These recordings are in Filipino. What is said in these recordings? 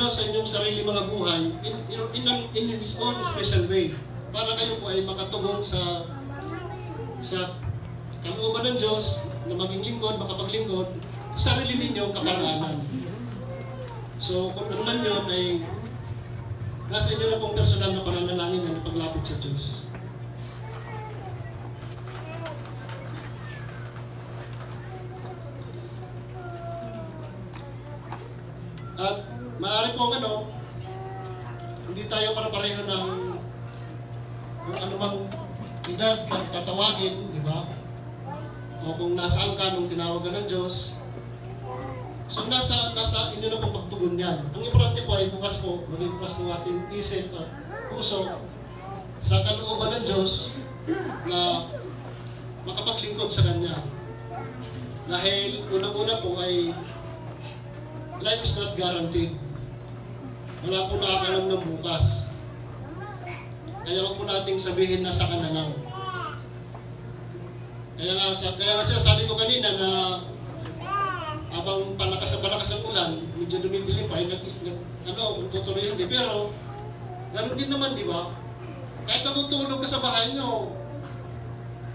Diyos sa inyong sarili mga buhay in His own special way. Para kayo po ay makatugong sa kalooban ng Diyos na maging lingkod, makapaglingkod, sa sarili ninyo kaparaanan. So, kung ano man yun ay nasa inyo na pong personal na pananalangin na paglapit sa Diyos. At maaari pong hindi tayo para-pareho ng kung anumang edad kang tatawagin, di ba? O kung nasaan ka nung tinawag ka ng Diyos. So nasa inyo na pong pagtugon yan. Ang importante po ay maging bukas po ating isip at puso sa kalooban ng Diyos na makapaglingkod sa Kanya. Dahil unang-una po ay life is not guaranteed. Wala po nakakalam ng bukas. Kaya wag po nating sabihin na sa Kanya lang. Kaya nga sabi ko kanina na habang palakas ang ulan, medyo dumidilim pa, tutuloy hindi. Pero, ganoon din naman, di ba? Kahit natutulog ka sa bahay nyo,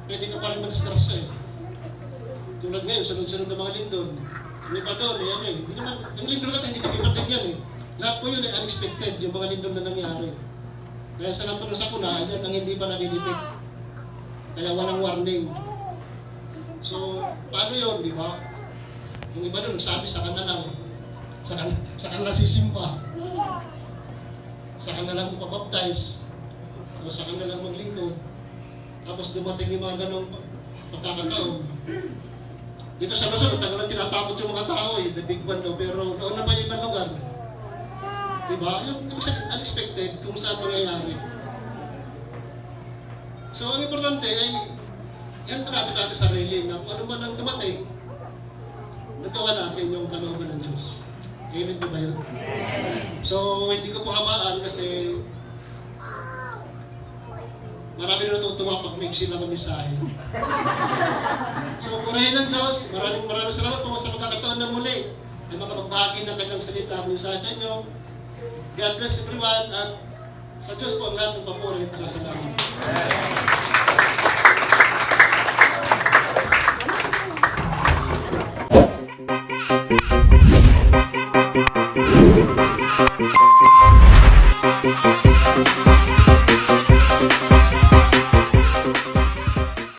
pwede ka pa rin mag-stress eh. Tulad ngayon, sunod-sunod ng mga lindon. Hindi pa doon, hindi naman, ang lindon kasi hindi nakipatig yan eh. Lahat po yun ay unexpected, yung mga lindon na nangyari. Kaya sa lahat po sa kuna, yan ang hindi pa nadidetect. Kaya walang warning. So, paano yun, di ba? Yung iba doon, nagsabi sa kanila lang, sa kanila sisimba, sa kanila lang mapabaptize, o sa kanila lang maglingkod, tapos dumating yung mga ganong pagkakataon. Dito sa Luzon, tagal lang tinatakot yung mga tao the big one daw, pero noon na ba yung ibang lugar? Diba? Yung unexpected kung saan mangyayari. So, ang importante ay, yan pa natin sarili na kung ano man ang dumating, nagawa natin yung kalooban ng Diyos. Amen po ba yun? So, hindi ko po hamaan kasi marami na natutuwa pag maiksi lang ang mensahe. So, purihin ng Diyos. Maraming salamat po sa pagkakataon na muli ay makapagbahagi ng kanyang salita ang mensahe sa inyo. God bless everyone at sa Diyos po ang lahat ng papuri at pasasalamat.